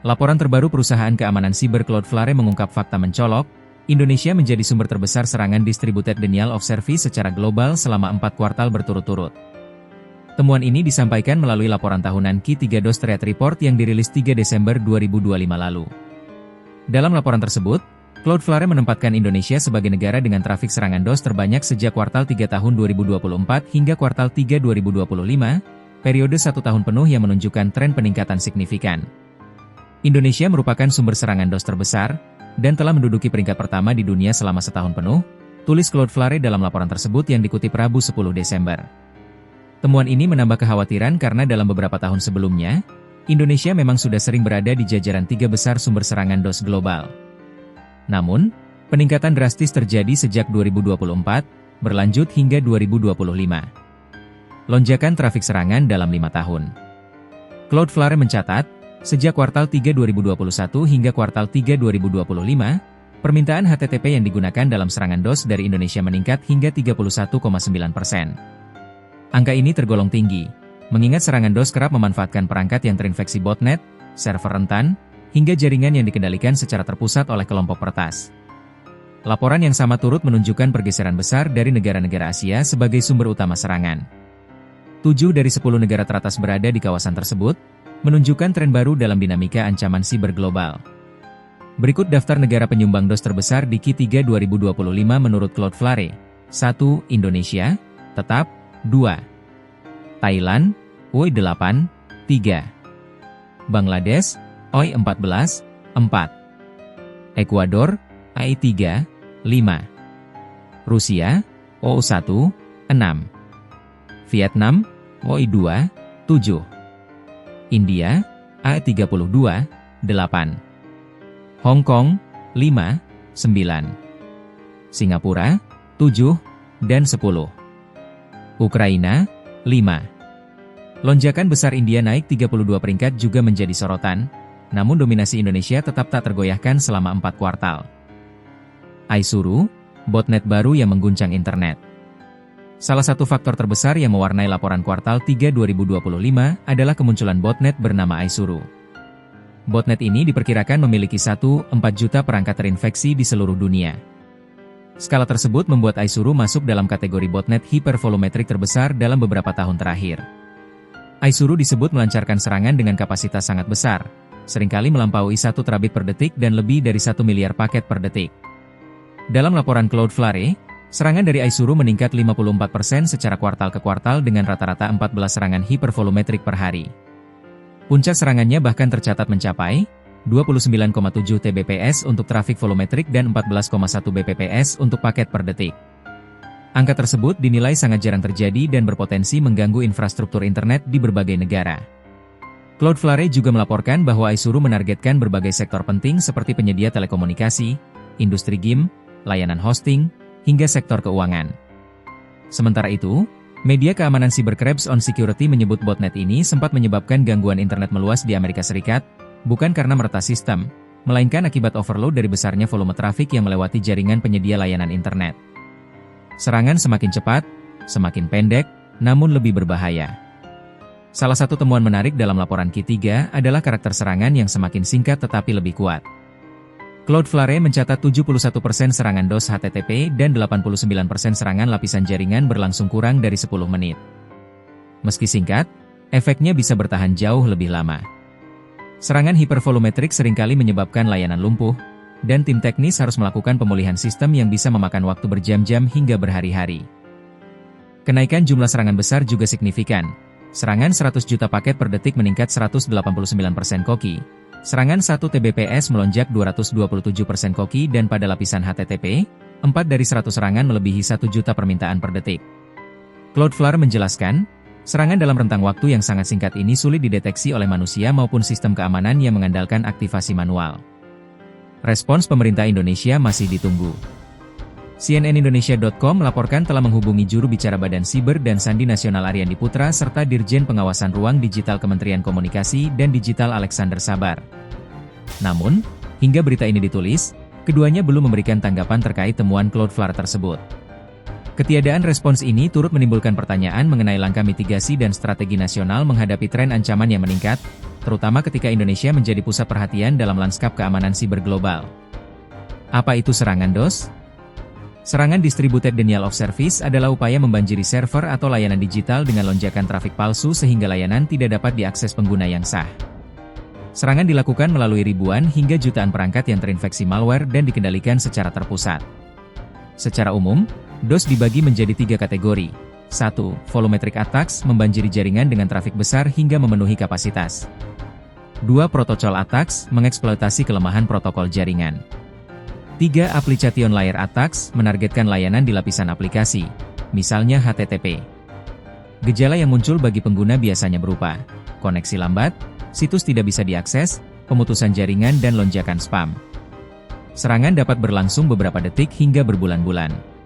Laporan terbaru perusahaan keamanan siber Cloudflare mengungkap fakta mencolok, Indonesia menjadi sumber terbesar serangan distributed denial of service secara global selama 4 kuartal berturut-turut. Temuan ini disampaikan melalui laporan tahunan Q3 DOS Threat Report yang dirilis 3 Desember 2025 lalu. Dalam laporan tersebut, Cloudflare menempatkan Indonesia sebagai negara dengan trafik serangan DOS terbanyak sejak kuartal 3 tahun 2024 hingga kuartal 3 2025, periode 1 tahun penuh yang menunjukkan tren peningkatan signifikan. Indonesia merupakan sumber serangan DOS terbesar, dan telah menduduki peringkat pertama di dunia selama setahun penuh, tulis Cloudflare dalam laporan tersebut yang dikutip Rabu 10 Desember. Temuan ini menambah kekhawatiran karena dalam beberapa tahun sebelumnya, Indonesia memang sudah sering berada di jajaran 3 besar sumber serangan DOS global. Namun, peningkatan drastis terjadi sejak 2024, berlanjut hingga 2025. Lonjakan trafik serangan dalam 5 tahun. Cloudflare mencatat, sejak kuartal 3 2021 hingga kuartal 3 2025, permintaan HTTP yang digunakan dalam serangan DOS dari Indonesia meningkat hingga 31,9%. Angka ini tergolong tinggi, mengingat serangan DOS kerap memanfaatkan perangkat yang terinfeksi botnet, server rentan, hingga jaringan yang dikendalikan secara terpusat oleh kelompok peretas. Laporan yang sama turut menunjukkan pergeseran besar dari negara-negara Asia sebagai sumber utama serangan. 7 dari 10 negara teratas berada di kawasan tersebut, menunjukkan tren baru dalam dinamika ancaman siber global. Berikut daftar negara penyumbang DOS terbesar di Q3 2025 menurut Cloudflare. 1. Indonesia, tetap, 2. Thailand, OI8, 3. Bangladesh, OI14, 4. Ekuador, AI3, 5. Rusia, OU1, 6. Vietnam, OI2, 7. India, AI32, 8. Hong Kong, 5, 9. Singapura, 7, dan 10. Ukraina, 5. Lonjakan besar India naik 32 peringkat juga menjadi sorotan, namun dominasi Indonesia tetap tak tergoyahkan selama 4 kuartal. Aizuru, botnet baru yang mengguncang internet. Salah satu faktor terbesar yang mewarnai laporan kuartal 3 2025 adalah kemunculan botnet bernama Aizuru. Botnet ini diperkirakan memiliki 1,4 juta perangkat terinfeksi di seluruh dunia. Skala tersebut membuat Aizuru masuk dalam kategori botnet hipervolumetrik terbesar dalam beberapa tahun terakhir. Aizuru disebut melancarkan serangan dengan kapasitas sangat besar, seringkali melampaui 1 terabit per detik dan lebih dari 1 miliar paket per detik. Dalam laporan Cloudflare, serangan dari Aizuru meningkat 54% secara kuartal ke kuartal dengan rata-rata 14 serangan hipervolumetrik per hari. Puncak serangannya bahkan tercatat mencapai 29,7 Tbps untuk trafik volumetrik dan 14,1 Bpps untuk paket per detik. Angka tersebut dinilai sangat jarang terjadi dan berpotensi mengganggu infrastruktur internet di berbagai negara. Cloudflare juga melaporkan bahwa Aizuru menargetkan berbagai sektor penting seperti penyedia telekomunikasi, industri game, layanan hosting, hingga sektor keuangan. Sementara itu, media keamanan siber Krebs on Security menyebut botnet ini sempat menyebabkan gangguan internet meluas di Amerika Serikat, bukan karena meretas sistem, melainkan akibat overload dari besarnya volume trafik yang melewati jaringan penyedia layanan internet. Serangan semakin cepat, semakin pendek, namun lebih berbahaya. Salah satu temuan menarik dalam laporan Q3 adalah karakter serangan yang semakin singkat tetapi lebih kuat. Cloudflare mencatat 71% serangan DOS HTTP dan 89% serangan lapisan jaringan berlangsung kurang dari 10 menit. Meski singkat, efeknya bisa bertahan jauh lebih lama. Serangan hipervolumetrik seringkali menyebabkan layanan lumpuh, dan tim teknis harus melakukan pemulihan sistem yang bisa memakan waktu berjam-jam hingga berhari-hari. Kenaikan jumlah serangan besar juga signifikan. Serangan 100 juta paket per detik meningkat 189% koki. Serangan 1 Tbps melonjak 227% koki dan pada lapisan HTTP, 4 dari 100 serangan melebihi 1 juta permintaan per detik. Cloudflare menjelaskan, serangan dalam rentang waktu yang sangat singkat ini sulit dideteksi oleh manusia maupun sistem keamanan yang mengandalkan aktivasi manual. Respons pemerintah Indonesia masih ditunggu. CNNindonesia.com melaporkan telah menghubungi juru bicara Badan Siber dan Sandi Nasional Aryandi Putra serta Dirjen Pengawasan Ruang Digital Kementerian Komunikasi dan Digital Alexander Sabar. Namun, hingga berita ini ditulis, keduanya belum memberikan tanggapan terkait temuan Cloudflare tersebut. Ketiadaan respons ini turut menimbulkan pertanyaan mengenai langkah mitigasi dan strategi nasional menghadapi tren ancaman yang meningkat, terutama ketika Indonesia menjadi pusat perhatian dalam lanskap keamanan siber global. Apa itu serangan DOS? Serangan Distributed Denial of Service adalah upaya membanjiri server atau layanan digital dengan lonjakan trafik palsu sehingga layanan tidak dapat diakses pengguna yang sah. Serangan dilakukan melalui ribuan hingga jutaan perangkat yang terinfeksi malware dan dikendalikan secara terpusat. Secara umum, DOS dibagi menjadi 3 kategori. 1. Volumetric attacks membanjiri jaringan dengan trafik besar hingga memenuhi kapasitas. 2. Protocol attacks mengeksploitasi kelemahan protokol jaringan. 3. Application layer attacks menargetkan layanan di lapisan aplikasi, misalnya HTTP. Gejala yang muncul bagi pengguna biasanya berupa koneksi lambat, situs tidak bisa diakses, pemutusan jaringan dan lonjakan spam. Serangan dapat berlangsung beberapa detik hingga berbulan-bulan.